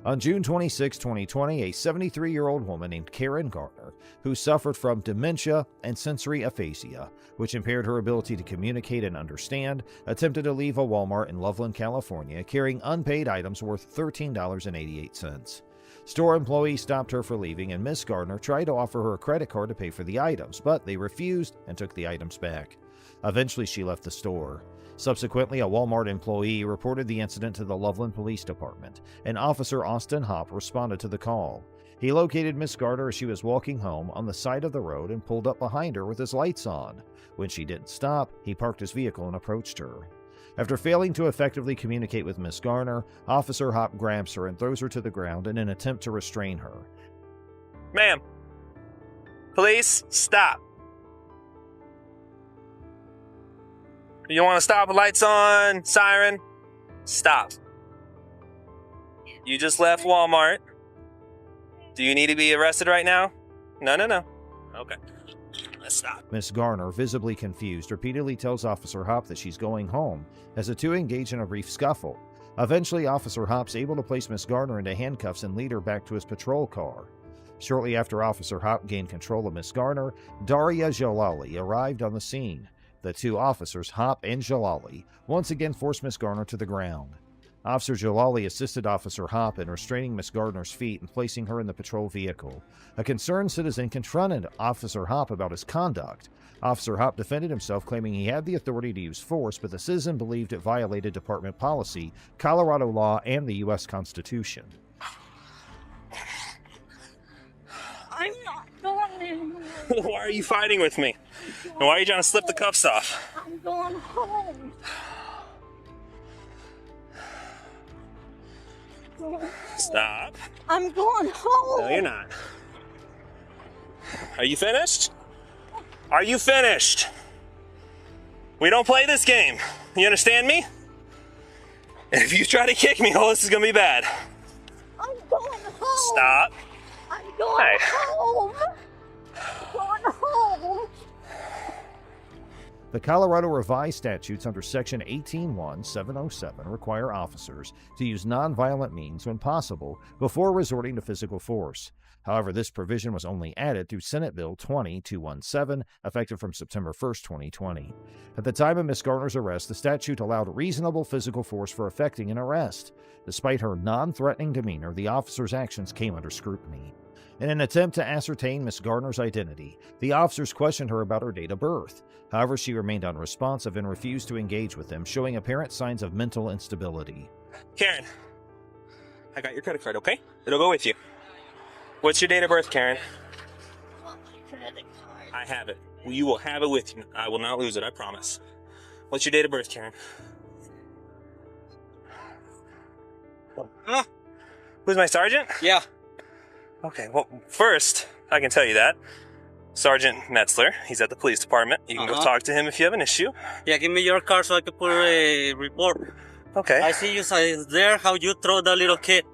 On June 26, 2020, a 73-year-old woman named Karen Gardner, who suffered from dementia and sensory aphasia, which impaired her ability to communicate and understand, attempted to leave a Walmart in Loveland, California, carrying unpaid items worth $13.88. Store employees stopped her for leaving, and Miss Gardner tried to offer her a credit card to pay for the items, but they refused and took the items back. Eventually, she left the store. Subsequently, a Walmart employee reported the incident to the Loveland Police Department, and Officer Austin Hopp responded to the call. He located Miss Gardner as she was walking home on the side of the road and pulled up behind her with his lights on. When she didn't stop, he parked his vehicle and approached her. After failing to effectively communicate with Miss Gardner, Officer Hopp grabs her and throws her to the ground in an attempt to restrain her. Ma'am, police, stop. You want to stop with lights on, siren? Stop. You just left Walmart. Do you need to be arrested right now? No. Okay. Let's stop. Miss Gardner, visibly confused, repeatedly tells Officer Hopp that she's going home, as the two engage in a brief scuffle. Eventually, Officer Hopp's able to place Miss Gardner into handcuffs and lead her back to his patrol car. Shortly after Officer Hopp gained control of Miss Gardner, Daria Jalali arrived on the scene. The two officers, Hopp and Jalali, once again forced Miss Gardner to the ground. Officer Jalali assisted Officer Hopp in restraining Miss Gardner's feet and placing her in the patrol vehicle. A concerned citizen confronted Officer Hopp about his conduct. Officer Hopp defended himself, claiming he had the authority to use force, but the citizen believed it violated department policy, Colorado law, and the U.S. Constitution. I'm not going anywhere. Why are you fighting with me? And why are you trying to slip the cuffs off? I'm going home. Stop. I'm going home. No, you're not. Are you finished? Are you finished? We don't play this game. You understand me? And if you try to kick me, oh, this is gonna be bad. I'm going home. Stop. I'm going Hey. home. I'm going home. The Colorado revised statutes under Section 18-1-707 require officers to use nonviolent means when possible before resorting to physical force. However, this provision was only added through Senate Bill 20-217, effective from September 1, 2020. At the time of Miss Gardner's arrest, the statute allowed reasonable physical force for effecting an arrest. Despite her non-threatening demeanor, the officer's actions came under scrutiny. In an attempt to ascertain Miss Gardner's identity, the officers questioned her about her date of birth. However, she remained unresponsive and refused to engage with them, showing apparent signs of mental instability. Karen, I got your credit card, okay? It'll go with you. What's your date of birth, Karen? My credit card. I have it. You will have it with you. I will not lose it, I promise. What's your date of birth, Karen? Huh? Who's my sergeant? Yeah. Okay, well, first, I can tell you that. Sergeant Metzler, he's at the police department. You can go talk to him if you have an issue. Yeah, give me your card so I can put a report. Okay. I see you there, how you throw the little kid.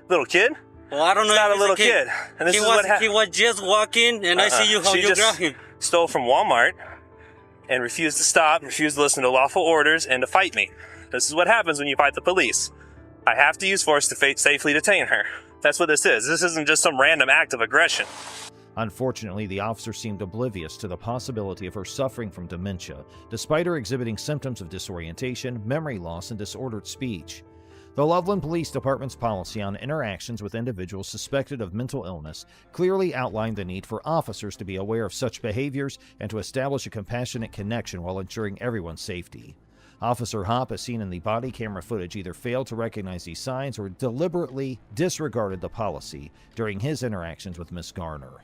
Little kid? Well, I don't know. He's not if a he's little kid. And this he is what he was just walking, and I see you how She you just grab him. stole from Walmart and refused to stop, refused to listen to lawful orders, and to fight me. This is what happens when you fight the police. I have to use force to safely detain her. That's what this is. This isn't just some random act of aggression. Unfortunately, the officer seemed oblivious to the possibility of her suffering from dementia, despite her exhibiting symptoms of disorientation, memory loss, and disordered speech. The Loveland Police Department's policy on interactions with individuals suspected of mental illness clearly outlined the need for officers to be aware of such behaviors and to establish a compassionate connection while ensuring everyone's safety. Officer Hopp, as seen in the body camera footage, either failed to recognize these signs or deliberately disregarded the policy during his interactions with Miss Gardner.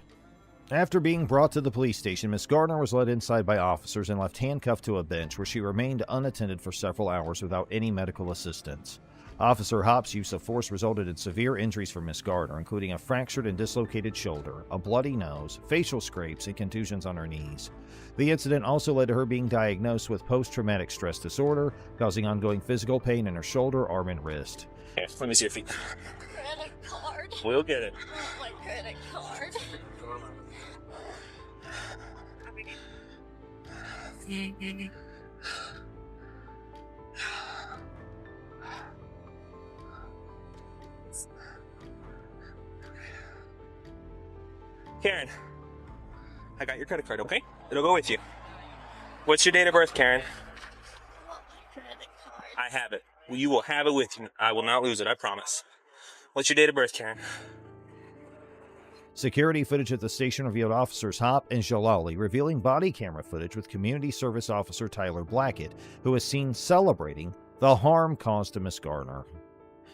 After being brought to the police station, Miss Gardner was led inside by officers and left handcuffed to a bench where she remained unattended for several hours without any medical assistance. Officer Hopp's use of force resulted in severe injuries for Miss Gardner, including a fractured and dislocated shoulder, a bloody nose, facial scrapes, and contusions on her knees. The incident also led to her being diagnosed with post-traumatic stress disorder, causing ongoing physical pain in her shoulder, arm, and wrist. Here, let me see your feet. Credit card. We'll get it. Oh, my credit card. Karen, I got your credit card, okay? It'll go with you. What's your date of birth, Karen? I want my credit card. I have it. You will have it with you. I will not lose it, I promise. What's your date of birth, Karen? Security footage at the station revealed officers Hop and Jalali revealing body camera footage with community service officer Tyler Blackett, who was seen celebrating the harm caused to Miss Garner.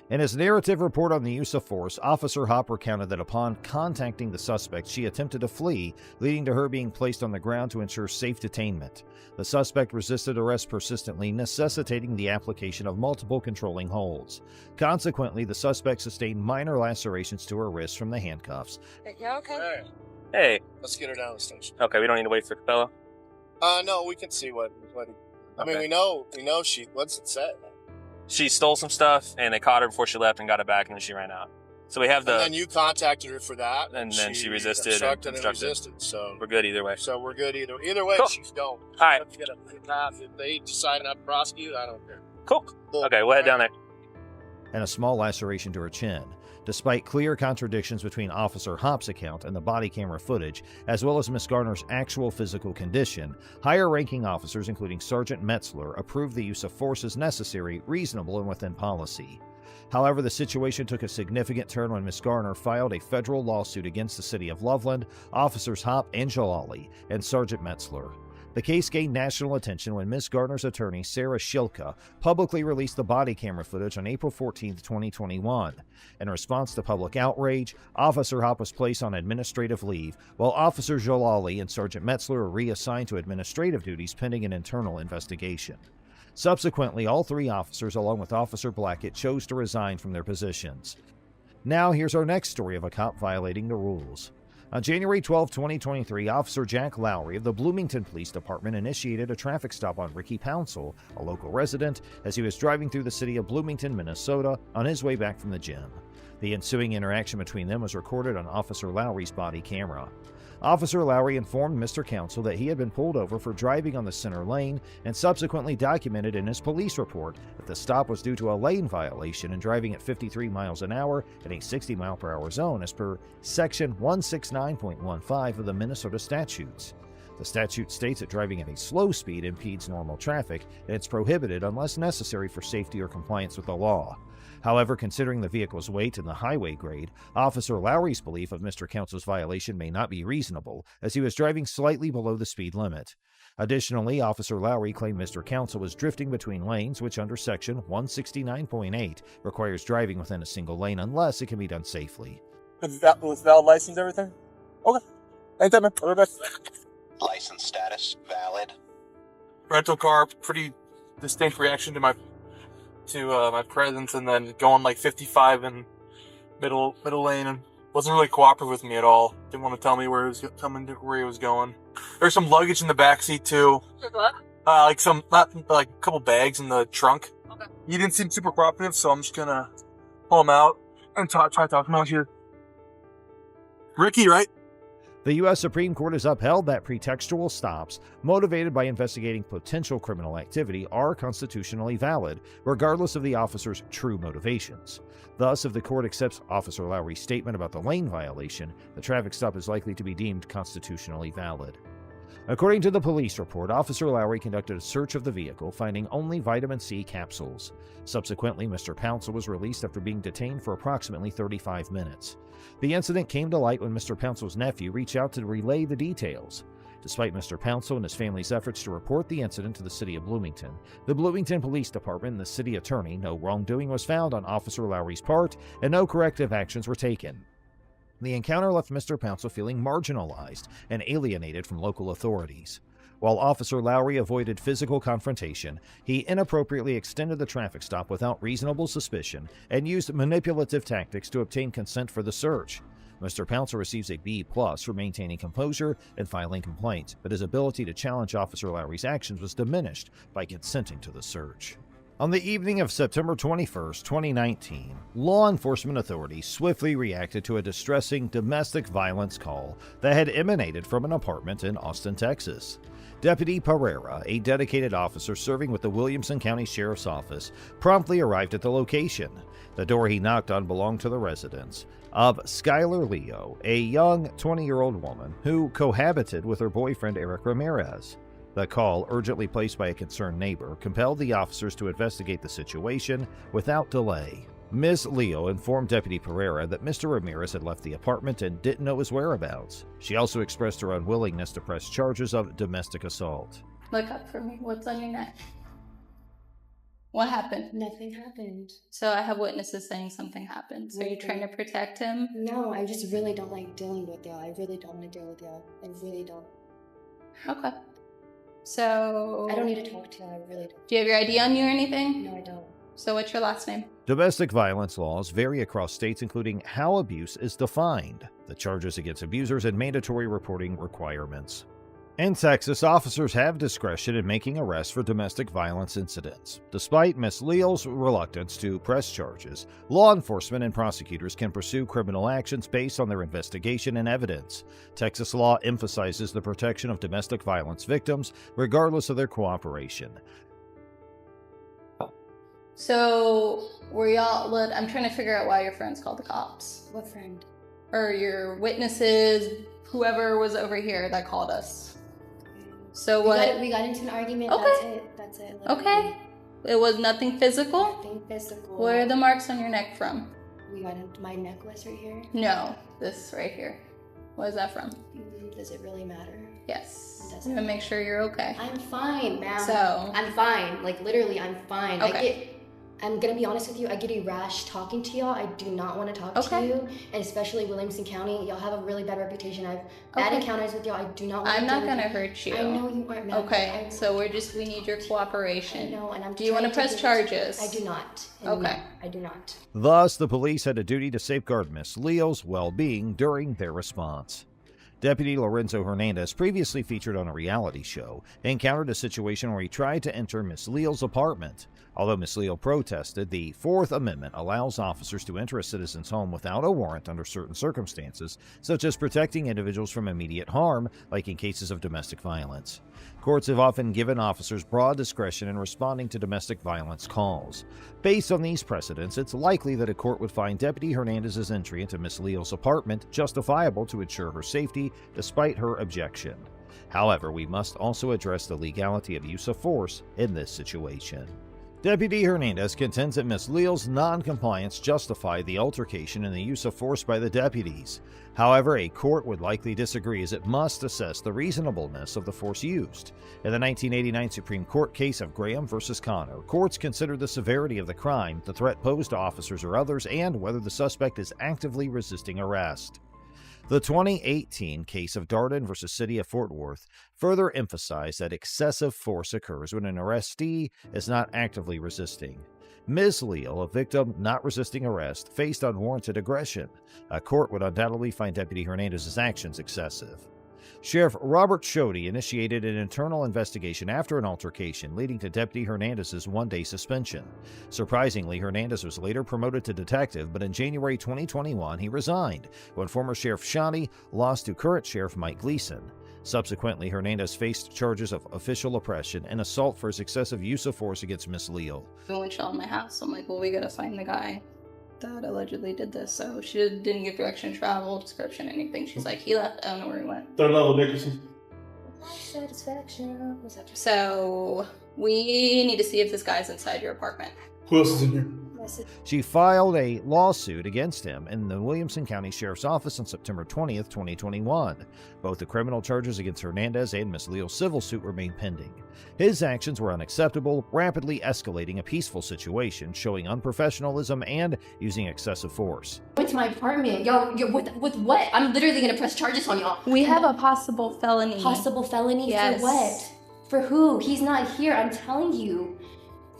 In his narrative report on the use of force, Officer Hop recounted that upon contacting the suspect, she attempted to flee, leading to her being placed on the ground to ensure safe detainment. The suspect resisted arrest persistently, necessitating the application of multiple controlling holds. Consequently, the suspect sustained minor lacerations to her wrists from the handcuffs. You okay? Hey. Let's get her down the station. Okay, we don't need to wait for Capella. No, we can see what I mean, Okay. we know what's it say? She stole some stuff, and they caught her before she left and got it back, and then she ran out. So we have And then the... you contacted her for that, And then she resisted and obstructed and obstructed. resisted. So We're good either way. we're good either way. Cool. She's going. All right. Let's get a path. If they decide not to prosecute, I don't care. Cool. Okay, we'll head down there. And a small laceration to her chin. Despite clear contradictions between Officer Hop's account and the body camera footage, as well as Miss Garner's actual physical condition, higher-ranking officers, including Sergeant Metzler, approved the use of force as necessary, reasonable, and within policy. However, the situation took a significant turn when Miss Garner filed a federal lawsuit against the city of Loveland, Officers Hop and Jalali, and Sergeant Metzler. The case gained national attention when Miss Garner's attorney, Sarah Shilka, publicly released the body camera footage on April 14, 2021. In response to public outrage, Officer Hop was placed on administrative leave, while Officer Jalali and Sergeant Metzler were reassigned to administrative duties pending an internal investigation. Subsequently, all three officers, along with Officer Blackett, chose to resign from their positions. Now, here's our next story of a cop violating the rules. On January 12, 2023, Officer Jack Lowry of the Bloomington Police Department initiated a traffic stop on Ricky Pouncil, a local resident, as he was driving through the city of Bloomington, Minnesota, on his way back from the gym. The ensuing interaction between them was recorded on Officer Lowry's body camera. Officer Lowry informed Mr. Council that he had been pulled over for driving on the center lane and subsequently documented in his police report that the stop was due to a lane violation and driving at 53 miles an hour in a 60-mile-per-hour zone as per Section 169.15 of the Minnesota statutes. The statute states that driving at a slow speed impedes normal traffic and it's prohibited unless necessary for safety or compliance with the law. However, considering the vehicle's weight and the highway grade, Officer Lowry's belief of Mr. Council's violation may not be reasonable, as he was driving slightly below the speed limit. Additionally, Officer Lowry claimed Mr. Council was drifting between lanes, which under Section 169.8 requires driving within a single lane unless it can be done safely. With valid license, everything? Okay. Anytime, man. All right, back. License status valid. Rental car, pretty distinct reaction to my presence, and then going like 55 in middle lane, and wasn't really cooperative with me at all. Didn't want to tell me where he was coming, where he was going. There's some luggage in the back seat too. What? Like a couple bags in the trunk. Okay. He didn't seem super cooperative, so I'm just gonna pull him out and try talking about you. Ricky, right? The U.S. Supreme Court has upheld that pretextual stops, motivated by investigating potential criminal activity, are constitutionally valid, regardless of the officer's true motivations. Thus, if the court accepts Officer Lowry's statement about the lane violation, the traffic stop is likely to be deemed constitutionally valid. According to the police report, Officer Lowry conducted a search of the vehicle, finding only vitamin C capsules. Subsequently, Mr. Pouncil was released after being detained for approximately 35 minutes. The incident came to light when Mr. Pouncil's nephew reached out to relay the details. Despite Mr. Pouncil and his family's efforts to report the incident to the city of Bloomington, the Bloomington Police Department and the city attorney, no wrongdoing was found on Officer Lowry's part, and no corrective actions were taken. The encounter left Mr. Pouncil feeling marginalized and alienated from local authorities. While Officer Lowry avoided physical confrontation, he inappropriately extended the traffic stop without reasonable suspicion and used manipulative tactics to obtain consent for the search. Mr. Pouncil receives a B+ for maintaining composure and filing complaints, but his ability to challenge Officer Lowry's actions was diminished by consenting to the search. On the evening of September 21st, 2019, law enforcement authorities swiftly reacted to a distressing domestic violence call that had emanated from an apartment in Austin, Texas. Deputy Pereira, a dedicated officer serving with the Williamson County Sheriff's Office, promptly arrived at the location. The door he knocked on belonged to the residence of Skylar Leo, a young 20-year-old woman who cohabited with her boyfriend Eric Ramirez. The call, urgently placed by a concerned neighbor, compelled the officers to investigate the situation without delay. Ms. Leo informed Deputy Pereira that Mr. Ramirez had left the apartment and didn't know his whereabouts. She also expressed her unwillingness to press charges of domestic assault. Look up for me. What's on your neck? What happened? Nothing happened. So I have witnesses saying something happened. So you're trying to protect him? No, I just really don't like dealing with y'all. I really don't want to deal with y'all. I really don't. Okay. So... I don't need to talk to y'all. I really don't. Do you have your ID on you or anything? No, I don't. So what's your last name? Domestic violence laws vary across states, including how abuse is defined, the charges against abusers, and mandatory reporting requirements. In Texas, officers have discretion in making arrests for domestic violence incidents. Despite Ms. Leo's reluctance to press charges, law enforcement and prosecutors can pursue criminal actions based on their investigation and evidence. Texas law emphasizes the protection of domestic violence victims, regardless of their cooperation. So, were y'all... I'm trying to figure out why your friends called the cops. What friend? Or your witnesses, whoever was over here that called us. So what? We got into an argument. Okay. That's it. Okay. It was nothing physical? Nothing physical. Where are the marks on your neck from? We got into my necklace right here. No, this right here. What is that from? Does it really matter? Yes. It I'm gonna make sure you're okay. I'm fine, ma'am. So I'm fine. Like literally, I'm fine. Okay. I'm gonna be honest with you, I get irashed talking to y'all. I do not want to talk to you, and especially Williamson County. Y'all have a really bad reputation. I've bad encounters with y'all. I do not want to I'm not gonna hurt you. I know you aren't, ma'am. Okay, so we need your cooperation. I know, and I'm Do you want to press charges? I do not. Okay. I do not. Thus, the police had a duty to safeguard Miss Leo's well-being during their response. Deputy Lorenzo Hernandez, previously featured on a reality show, encountered a situation where he tried to enter Miss Leo's apartment. Although Miss Leo protested, the Fourth Amendment allows officers to enter a citizen's home without a warrant under certain circumstances, such as protecting individuals from immediate harm, like in cases of domestic violence. Courts have often given officers broad discretion in responding to domestic violence calls. Based on these precedents, it's likely that a court would find Deputy Hernandez's entry into Miss Leo's apartment justifiable to ensure her safety despite her objection. However, we must also address the legality of use of force in this situation. Deputy Hernandez contends that Ms. Leo's non-compliance justified the altercation and the use of force by the deputies. However, a court would likely disagree, as it must assess the reasonableness of the force used. In the 1989 Supreme Court case of Graham v. Connor, courts considered the severity of the crime, the threat posed to officers or others, and whether the suspect is actively resisting arrest. The 2018 case of Darden v. City of Fort Worth further emphasized that excessive force occurs when an arrestee is not actively resisting. Ms. Leo, a victim not resisting arrest, faced unwarranted aggression. A court would undoubtedly find Deputy Hernandez's actions excessive. Sheriff Robert Shodey initiated an internal investigation after an altercation, leading to Deputy Hernandez's one-day suspension. Surprisingly, Hernandez was later promoted to detective, but in January 2021, he resigned when former Sheriff Shawnee lost to current Sheriff Mike Gleason. Subsequently, Hernandez faced charges of official oppression and assault for his excessive use of force against Miss Leo. We went to my house. I'm like, well, we gotta find the guy that allegedly did this. So she didn't give direction, travel, description, anything. She's like, he left. I don't know where he went. Third level Nicholson. Satisfaction. So we need to see if this guy's inside your apartment. Who else is in here? She filed a lawsuit against him in the Williamson County Sheriff's Office on September 20th, 2021. Both the criminal charges against Hernandez and Ms. Leo's civil suit remain pending. His actions were unacceptable, rapidly escalating a peaceful situation, showing unprofessionalism and using excessive force. Went to my apartment. Yo, with what? I'm literally gonna press charges on y'all. We have a possible felony. Possible felony? Yes. For what? For who? He's not here, I'm telling you.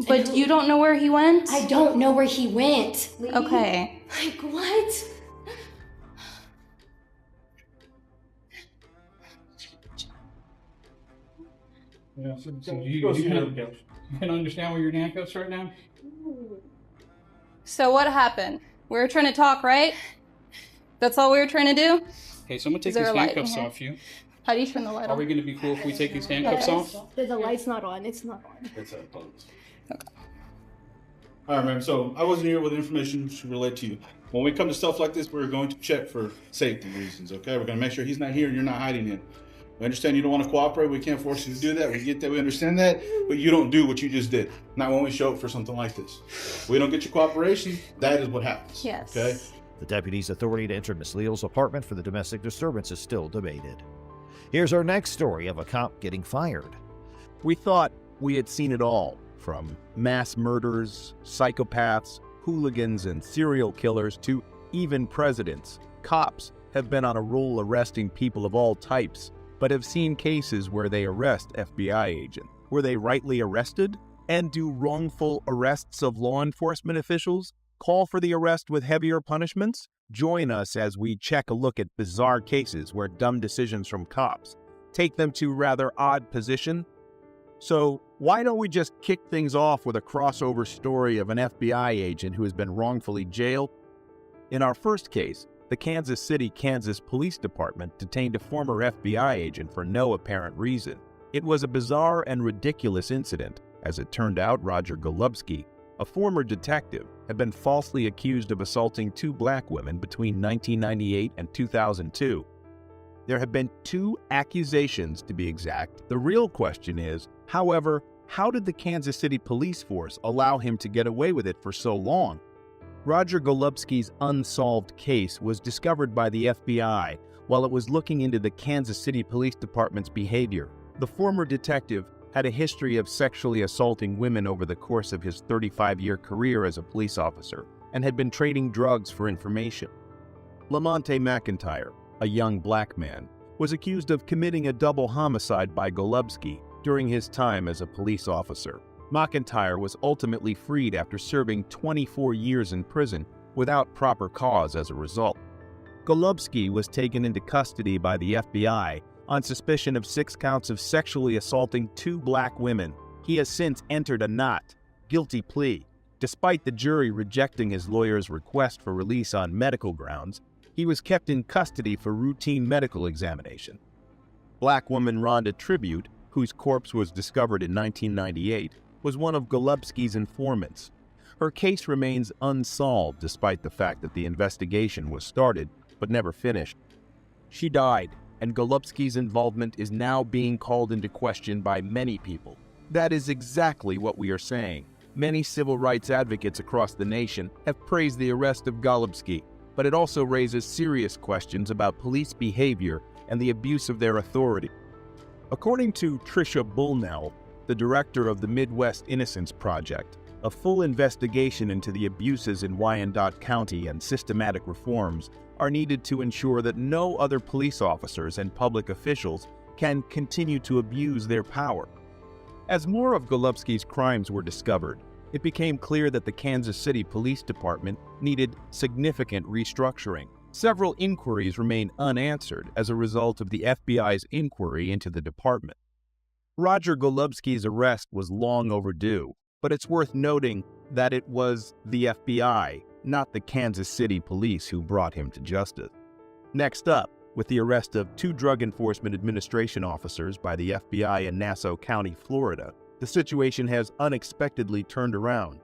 But you don't know where he went? I don't know where he went. Lady. Okay. Like, what? Yeah, so you can understand where you're in handcuffs right now? So what happened? We were trying to talk, right? That's all we were trying to do? Okay, so I'm gonna take Is there these a light in handcuffs here? off you. How do you turn the light Are on? we gonna be cool if we take these handcuffs off? The light's not on. It's not on. All right, ma'am. So I wasn't here with information to relate to you. When we come to stuff like this, we're going to check for safety reasons, okay? We're going to make sure he's not here and you're not hiding it. We understand you don't want to cooperate. We can't force you to do that. We get that. We understand that. But you don't do what you just did. Not when we show up for something like this. We don't get your cooperation. That is what happens. Yes. Okay? The deputy's authority to enter Miss Leal's apartment for the domestic disturbance is still debated. Here's our next story of a cop getting fired. We thought we had seen it all, from mass murders, psychopaths, hooligans, and serial killers to even presidents. Cops have been on a roll arresting people of all types, but have seen cases where they arrest FBI agents. Were they rightly arrested? And do wrongful arrests of law enforcement officials call for the arrest with heavier punishments? Join us as we check a look at bizarre cases where dumb decisions from cops take them to rather odd position. So why don't we just kick things off with a crossover story of an FBI agent who has been wrongfully jailed? In our first case, the Kansas City, Kansas Police Department detained a former FBI agent for no apparent reason. It was a bizarre and ridiculous incident. As it turned out, Roger Golubski, a former detective, had been falsely accused of assaulting 2 black women between 1998 and 2002. There have been 2 accusations, to be exact. The real question is, however, how did the Kansas City police force allow him to get away with it for so long? Roger Golubski's unsolved case was discovered by the FBI while it was looking into the Kansas City Police Department's behavior. The former detective had a history of sexually assaulting women over the course of his 35-year career as a police officer and had been trading drugs for information. Lamonte McIntyre, a young black man, was accused of committing a double homicide by Golubski during his time as a police officer. McIntyre was ultimately freed after serving 24 years in prison without proper cause as a result. Golubski was taken into custody by the FBI on suspicion of 6 counts of sexually assaulting 2 black women. He has since entered a not guilty plea. Despite the jury rejecting his lawyer's request for release on medical grounds, he was kept in custody for routine medical examination. Black woman Rhonda Tribute, whose corpse was discovered in 1998, was one of Golubski's informants. Her case remains unsolved despite the fact that the investigation was started but never finished. She died, and Golubski's involvement is now being called into question by many people. That is exactly what we are saying. Many civil rights advocates across the nation have praised the arrest of Golubski, but it also raises serious questions about police behavior and the abuse of their authority. According to Tricia Bullnell, the director of the Midwest Innocence Project, a full investigation into the abuses in Wyandotte County and systematic reforms are needed to ensure that no other police officers and public officials can continue to abuse their power. As more of Golubski's crimes were discovered, it became clear that the Kansas City Police Department needed significant restructuring. Several inquiries remain unanswered as a result of the FBI's inquiry into the department. Roger Golubski's arrest was long overdue, but it's worth noting that it was the FBI, not the Kansas City Police, who brought him to justice. Next up, with the arrest of 2 Drug Enforcement Administration officers by the FBI in Nassau County, Florida, the situation has unexpectedly turned around.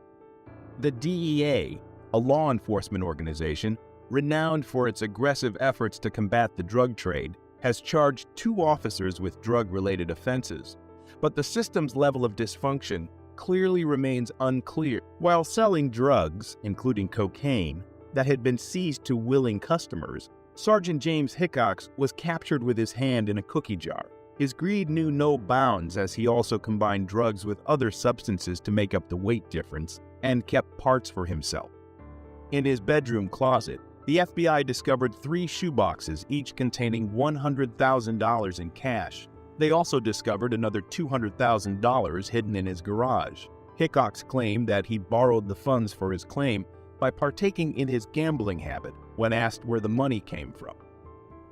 The DEA, a law enforcement organization renowned for its aggressive efforts to combat the drug trade, has charged 2 officers with drug-related offenses. But the system's level of dysfunction clearly remains unclear. While selling drugs, including cocaine, that had been seized to willing customers, Sergeant James Hickox was captured with his hand in a cookie jar. His greed knew no bounds as he also combined drugs with other substances to make up the weight difference and kept parts for himself. In his bedroom closet, the FBI discovered 3 shoeboxes, each containing $100,000 in cash. They also discovered another $200,000 hidden in his garage. Hickox claimed that he borrowed the funds for his claim by partaking in his gambling habit when asked where the money came from.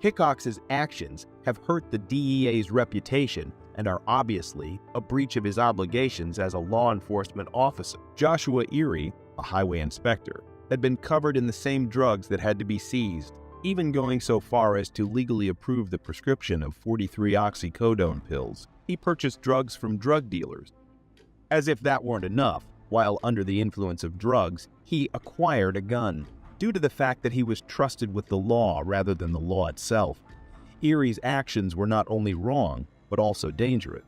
Hickox's actions have hurt the DEA's reputation and are obviously a breach of his obligations as a law enforcement officer. Joshua Erie, a highway inspector, had been covered in the same drugs that had to be seized, even going so far as to legally approve the prescription of 43 oxycodone pills. He purchased drugs from drug dealers. As if that weren't enough, while under the influence of drugs, he acquired a gun, due to the fact that he was trusted with the law rather than the law itself. Erie's actions were not only wrong, but also dangerous.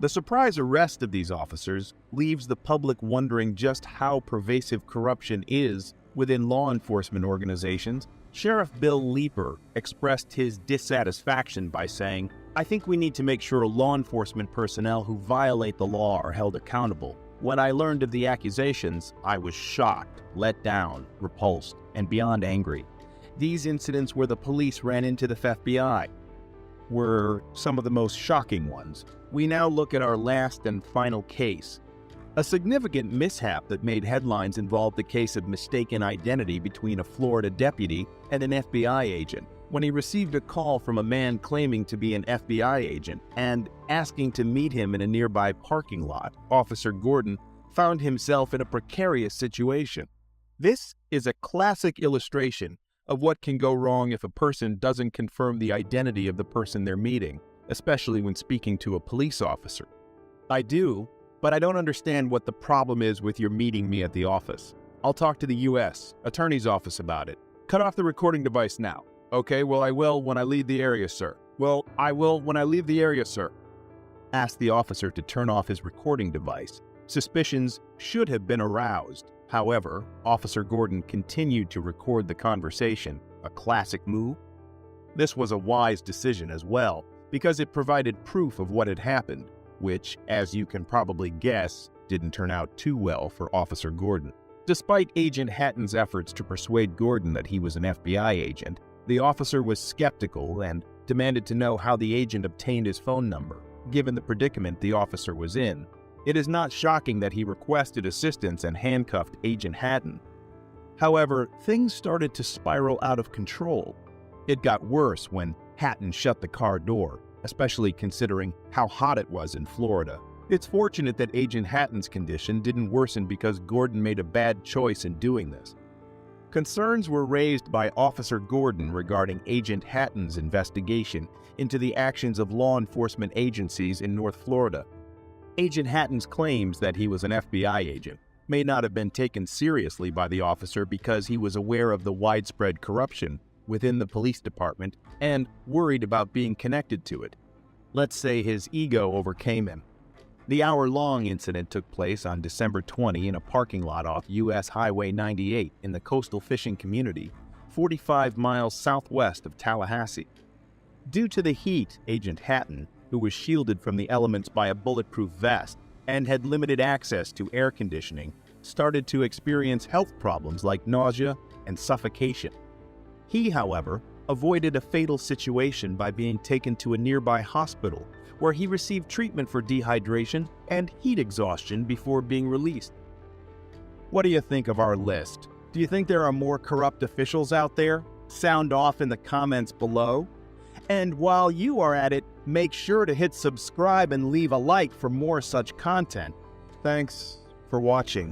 The surprise arrest of these officers leaves the public wondering just how pervasive corruption is within law enforcement organizations. Sheriff Bill Leeper expressed his dissatisfaction by saying, "I think we need to make sure law enforcement personnel who violate the law are held accountable. When I learned of the accusations, I was shocked, let down, repulsed, and beyond angry. These incidents where the police ran into the FBI were some of the most shocking ones. We now look at our last and final case. A significant mishap that made headlines involved the case of mistaken identity between a Florida deputy and an FBI agent. When he received a call from a man claiming to be an FBI agent and asking to meet him in a nearby parking lot, Officer Gordon found himself in a precarious situation. This is a classic illustration of what can go wrong if a person doesn't confirm the identity of the person they're meeting, especially when speaking to a police officer. I do, but I don't understand what the problem is with your meeting me at the office. I'll talk to the U.S. Attorney's Office about it. Cut off the recording device now." "Okay, well, I will when I leave the area, sir." "Well, I will when I leave the area, sir." Asked the officer to turn off his recording device. Suspicions should have been aroused. However, Officer Gordon continued to record the conversation, a classic move. This was a wise decision as well, because it provided proof of what had happened, which, as you can probably guess, didn't turn out too well for Officer Gordon. Despite Agent Hatton's efforts to persuade Gordon that he was an FBI agent, the officer was skeptical and demanded to know how the agent obtained his phone number, given the predicament the officer was in. It is not shocking that he requested assistance and handcuffed Agent Hatton. However, things started to spiral out of control. It got worse when Hatton shut the car door, especially considering how hot it was in Florida. It's fortunate that Agent Hatton's condition didn't worsen because Gordon made a bad choice in doing this. Concerns were raised by Officer Gordon regarding Agent Hatton's investigation into the actions of law enforcement agencies in North Florida. Agent Hatton's claims that he was an FBI agent may not have been taken seriously by the officer because he was aware of the widespread corruption within the police department and worried about being connected to it. Let's say his ego overcame him. The hour-long incident took place on December 20 in a parking lot off U.S. Highway 98 in the coastal fishing community, 45 miles southwest of Tallahassee. Due to the heat, Agent Hatton, who was shielded from the elements by a bulletproof vest and had limited access to air conditioning, started to experience health problems like nausea and suffocation. He, however, avoided a fatal situation by being taken to a nearby hospital where he received treatment for dehydration and heat exhaustion before being released. What do you think of our list? Do you think there are more corrupt officials out there? Sound off in the comments below. And while you are at it, make sure to hit subscribe and leave a like for more such content. Thanks for watching.